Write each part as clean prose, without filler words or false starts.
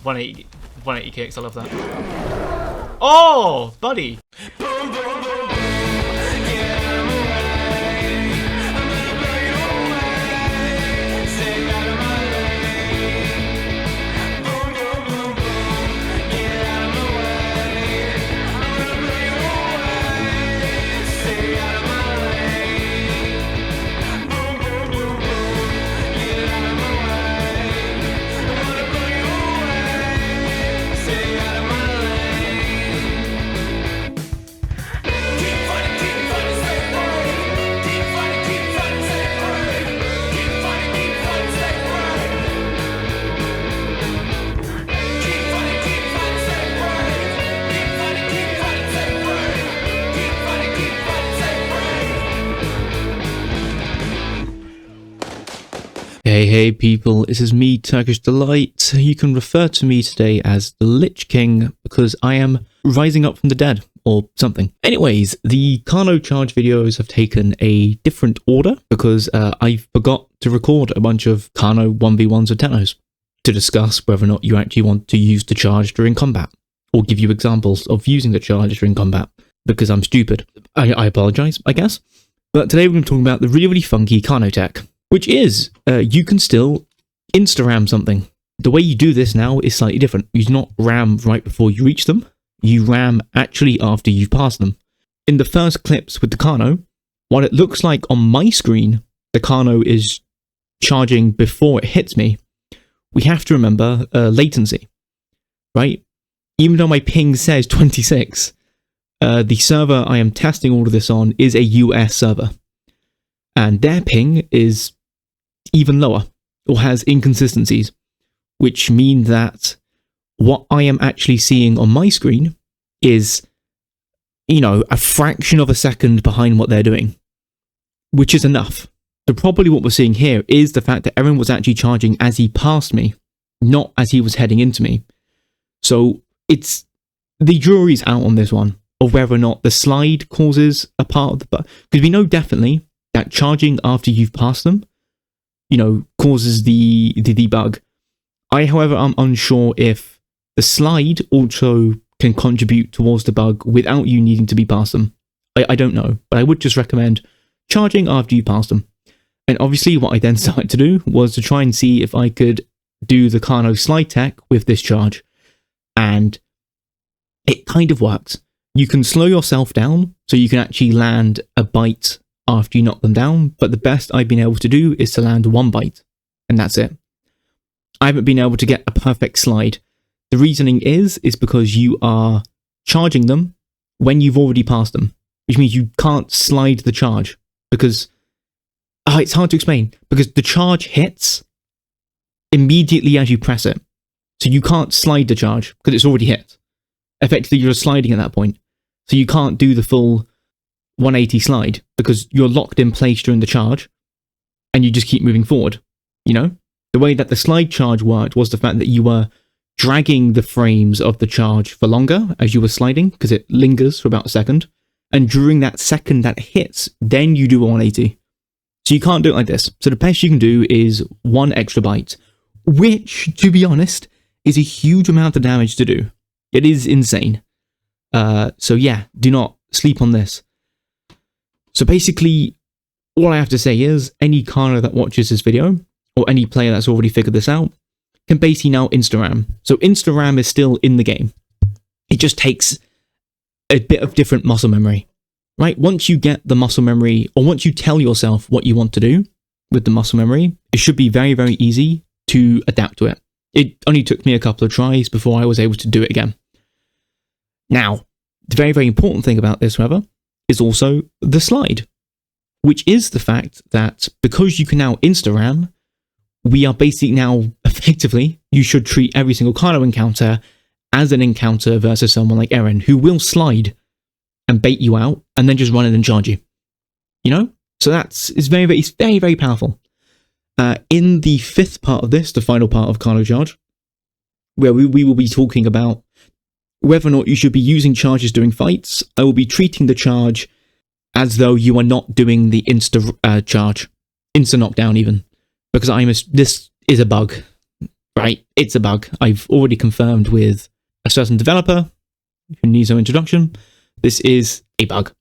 180, 180 kicks. I love that. Oh, buddy. Hey people, this is me, Turkish Delight. You can refer to me today as the Lich King because I am rising up from the dead, or something. Anyways, the Carno Charge videos have taken a different order because I forgot to record a bunch of Carno 1v1s with Technos to discuss whether or not you actually want to use the charge during combat, or give you examples of using the charge during combat, because I'm stupid. I apologize, I guess. But today we're going to talk about the really funky Carno tech, which is, you can still insta-ram something. The way you do this now is slightly different. You do not ram right before you reach them. You ram actually after you've passed them. In the first clips with the Carno, while it looks like on my screen, the Carno is charging before it hits me, we have to remember latency, right? Even though my ping says 26, the server I am testing all of this on is a US server. And their ping is even lower, or has inconsistencies, which mean that what I am actually seeing on my screen is, you know, a fraction of a second behind what they're doing, which is enough. So probably what we're seeing here is the fact that everyone was actually charging as he passed me, not as he was heading into me. So it's, the jury's out on this one, of whether or not the slide causes a part of the bug, because we know definitely that charging after you've passed them, you know, causes the debug. I, however, am unsure if the slide also can contribute towards the bug without you needing to be past them. I don't know, but I would just recommend charging after you pass them. And obviously what I then started to do was to try and see if I could do the Carno slide tech with this charge. And it kind of works. You can slow yourself down so you can actually land a bite after you knock them down, but the best I've been able to do is to land one bite, and that's it. I haven't been able to get a perfect slide. The reasoning is because you are charging them when you've already passed them, which means you can't slide the charge, because it's hard to explain, because the charge hits immediately as you press it, so you can't slide the charge because it's already hit. Effectively, you're sliding at that point, so you can't do the full 180 slide because you're locked in place during the charge and you just keep moving forward. You know, the way that the slide charge worked was the fact that you were dragging the frames of the charge for longer as you were sliding, because it lingers for about a second, and during that second that hits, then you do a 180. So you can't do it like this. So the best you can do is one extra bite, which, to be honest, is a huge amount of damage to do. It is insane. So yeah, do not sleep on this. So basically, all I have to say is, any Carno that watches this video, or any player that's already figured this out, can basically now Insta-ram. So Insta-ram is still in the game. It just takes a bit of different muscle memory, right? Once you get the muscle memory, or once you tell yourself what you want to do with the muscle memory, it should be very, very easy to adapt to it. It only took me a couple of tries before I was able to do it again. Now, the very, very important thing about this, however, is also the slide, which is the fact that because you can now Insta-ram, we are basically now, effectively, you should treat every single Carno encounter as an encounter versus someone like Eren, who will slide and bait you out and then just run in and charge you. You know? So it's very, very powerful. In the fifth part of this, the final part of Carno Charge, where we will be talking about whether or not you should be using charges during fights, I will be treating the charge as though you are not doing the insta charge, insta knockdown even, because this is a bug. right? It's a bug. I've already confirmed with a certain developer who needs no introduction. This is a bug.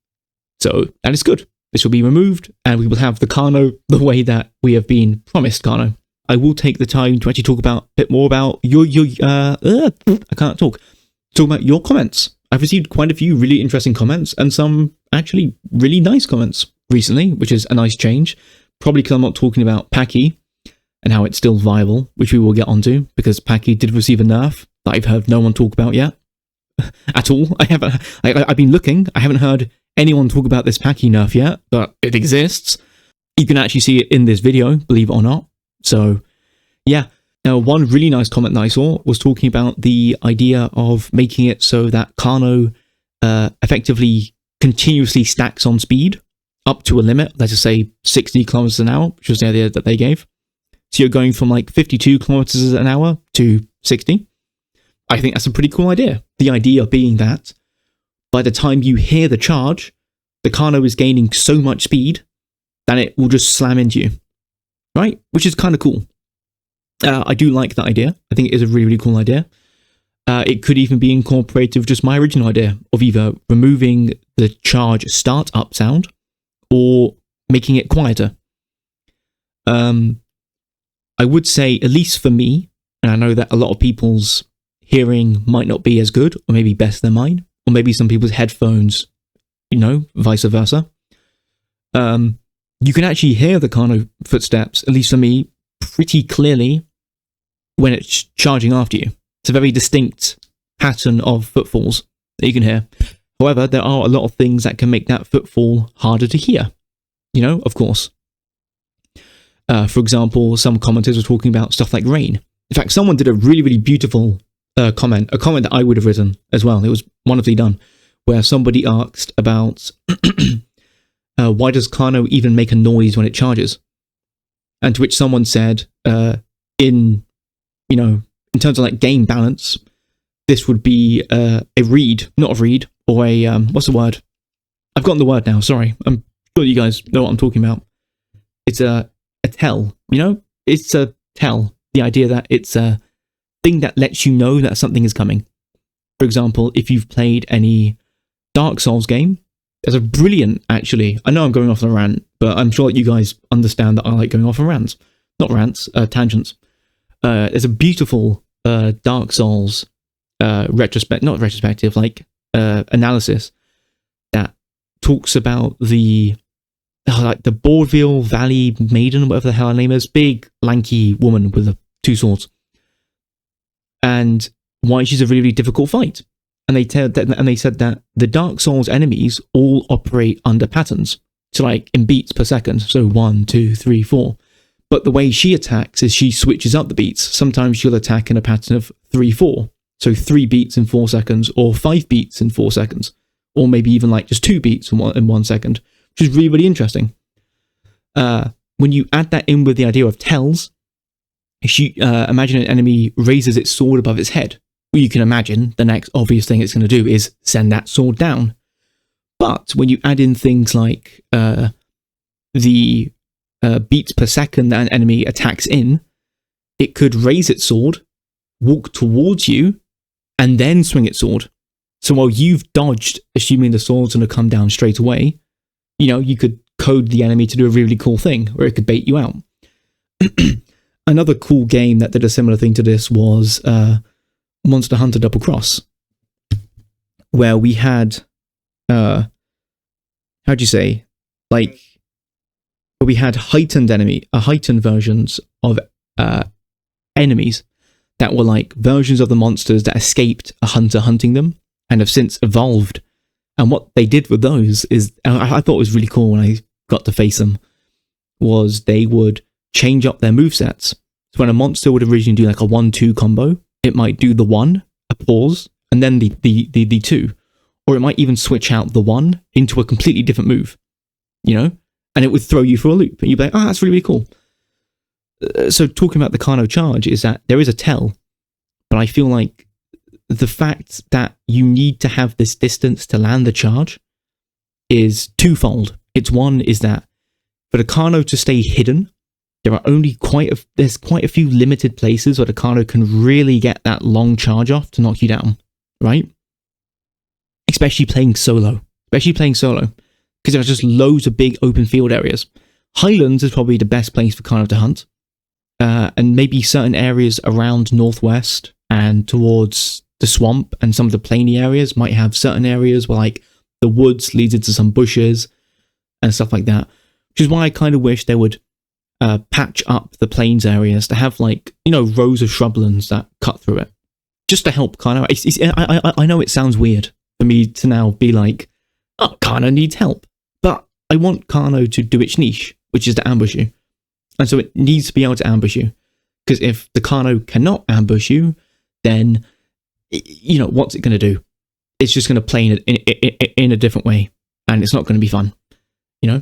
So that is good. This will be removed, and we will have the Carno the way that we have been promised Carno. I will take the time to actually talk about a bit more about I can't talk. Talk about your comments. I've received quite a few really interesting comments, and some actually really nice comments recently, which is a nice change. Probably because I'm not talking about Paki and how it's still viable, which we will get onto, because Paki did receive a nerf that I've heard no one talk about yet at all. I've been looking. I haven't heard anyone talk about this Paki nerf yet, but it exists. You can actually see it in this video, believe it or not. So, yeah. Now, one really nice comment that I saw was talking about the idea of making it so that Carno effectively continuously stacks on speed up to a limit, let's just say 60 kilometers an hour, which was the idea that they gave. So you're going from like 52 kilometers an hour to 60. I think that's a pretty cool idea. The idea being that by the time you hear the charge, the Carno is gaining so much speed that it will just slam into you, right? Which is kind of cool. I do like that idea. I think it is a really, really cool idea. It could even be incorporated with just my original idea of either removing the charge start-up sound or making it quieter. I would say, at least for me, and I know that a lot of people's hearing might not be as good, or maybe better than mine, or maybe some people's headphones, vice versa. You can actually hear the Carno footsteps, at least for me, pretty clearly when it's charging after you. It's a very distinct pattern of footfalls that you can hear. However, there are a lot of things that can make that footfall harder to hear, of course. For example, some commenters were talking about stuff like rain. In fact, someone did a really, really beautiful comment, a comment that I would have written as well. It was wonderfully done, where somebody asked about why does Carno even make a noise when it charges? And to which someone said, in terms of like game balance, this would be a reed, not a reed, or a, what's the word? I've gotten the word now, sorry. I'm sure you guys know what I'm talking about. It's a tell, It's a tell. The idea that it's a thing that lets you know that something is coming. For example, if you've played any Dark Souls game, there's a brilliant, actually, I know I'm going off on a rant, but I'm sure that you guys understand that I like going off on rants. Not rants, tangents. There's a beautiful Dark Souls analysis that talks about the Boardville Valley Maiden, whatever the hell her name is, big, lanky woman with two swords, and why she's a really, really difficult fight. And they said that the Dark Souls enemies all operate under patterns, so like in beats per second, so 1, 2, 3, 4. But the way she attacks is she switches up the beats. Sometimes she'll attack in a pattern of 3, 4, so 3 beats in 4 seconds, or 5 beats in 4 seconds, or maybe even like just 2 beats in 1 second, which is really, really interesting. When you add that in with the idea of tells, imagine an enemy raises its sword above its head. Well, you can imagine the next obvious thing it's going to do is send that sword down. But when you add in things like the beats per second that an enemy attacks in, it could raise its sword, walk towards you, and then swing its sword. So while you've dodged, assuming the sword's going to come down straight away, you could code the enemy to do a really cool thing, or it could bait you out. Another cool game that did a similar thing to this was Monster Hunter Double Cross, where we had we had heightened versions of enemies that were like versions of the monsters that escaped a hunter hunting them and have since evolved. And what they did with those is, I thought it was really cool when I got to face them, was they would change up their movesets. So when a monster would originally do like a 1-2 combo, it might do the 1, a pause, and then the 2. Or it might even switch out the 1 into a completely different move, and it would throw you for a loop. And you'd be like, that's really, really cool. So talking about the Carno Charge is that there is a tell, but I feel like the fact that you need to have this distance to land the charge is twofold. It's one is that for the Carno to stay hidden, there's quite a few limited places where the Carno can really get that long charge off to knock you down, right? Especially playing solo. Because there's just loads of big open field areas. Highlands is probably the best place for Carno to hunt. And maybe certain areas around Northwest and towards the swamp and some of the plainy areas might have certain areas where like the woods leads into some bushes and stuff like that. Which is why I kind of wish they would patch up the plains areas to have like, you know, rows of shrublands that cut through it. Just to help Carno. I know it sounds weird for me to now be like, oh, Carno needs help. But I want Carno to do its niche, which is to ambush you. And so it needs to be able to ambush you. Because if the Carno cannot ambush you, then, you know, what's it going to do? It's just going to play in a different way. And it's not going to be fun, you know?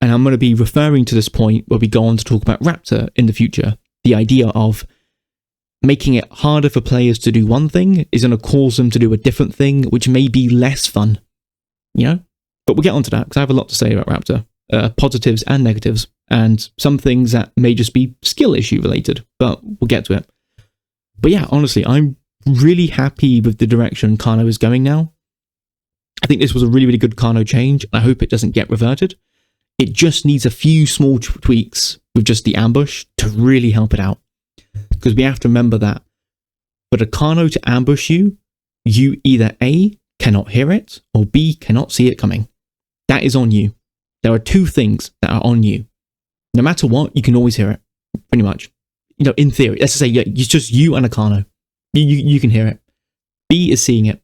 And I'm going to be referring to this point where we go on to talk about Raptor in the future. The idea of making it harder for players to do one thing is going to cause them to do a different thing, which may be less fun, you know? But we'll get onto that, because I have a lot to say about Raptor. Positives and negatives, and some things that may just be skill issue related, but we'll get to it. But yeah, honestly, I'm really happy with the direction Carno is going now. I think this was a really, really good Carno change. I hope it doesn't get reverted. It just needs a few small tweaks with just the ambush to really help it out. Because we have to remember that for the Carno to ambush you, you either A, cannot hear it, or B, cannot see it coming. That is on you. There are two things that are on you. No matter what, you can always hear it, pretty much. You know, in theory, let's just say it's just you and a Carno. You can hear it. B is seeing it.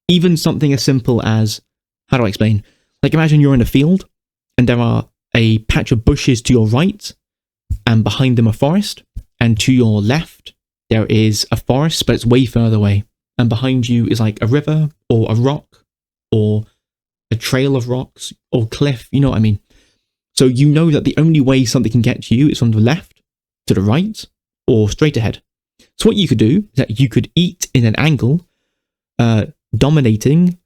Even something as simple as, how do I explain? Like imagine you're in a field and there are a patch of bushes to your right and behind them a forest, and to your left there is a forest but it's way further away, and behind you is like a river or a rock or a trail of rocks or cliff, you know what I mean? So you know that the only way something can get to you is from the left to the right or straight ahead. So what you could do is that you could eat in an angle, dominating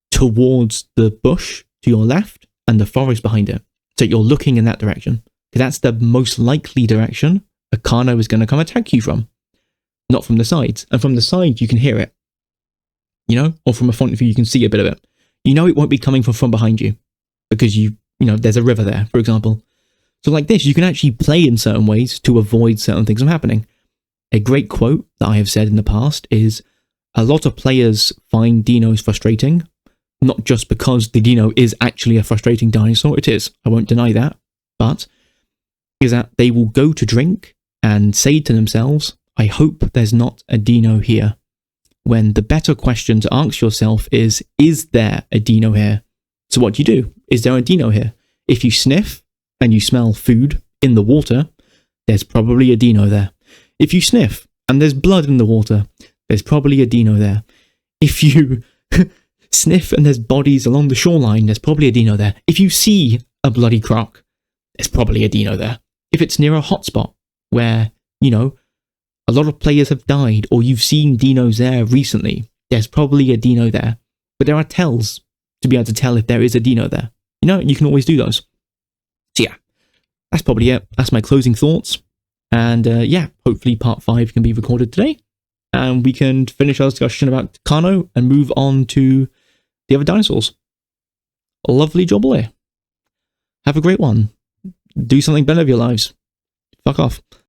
towards the bush to your left and the forest behind it. So you're looking in that direction, because that's the most likely direction a Carno is going to come attack you from, not from the sides. And from the side, you can hear it, you know, or from a front view, you can see a bit of it. You know it won't be coming from behind you because you know, there's a river there, for example. So like this, you can actually play in certain ways to avoid certain things from happening. A great quote that I have said in the past is, a lot of players find dinos frustrating, not just because the dino is actually a frustrating dinosaur. It is, I won't deny that, but is that they will go to drink and say to themselves, I hope there's not a dino here. When the better question to ask yourself is there a dino here? So what do? Is there a dino here? If you sniff and you smell food in the water, there's probably a dino there. If you sniff and there's blood in the water, there's probably a dino there. If you sniff and there's bodies along the shoreline, there's probably a dino there. If you see a bloody croc, there's probably a dino there. If it's near a hotspot where, you know, a lot of players have died, or you've seen dinos there recently, there's probably a dino there. But there are tells to be able to tell if there is a dino there. You know, you can always do those. So yeah, that's probably it. That's my closing thoughts. And yeah, hopefully part 5 can be recorded today. And we can finish our discussion about Carno and move on to the other dinosaurs. Lovely job, boy. Have a great one. Do something better with your lives. Fuck off.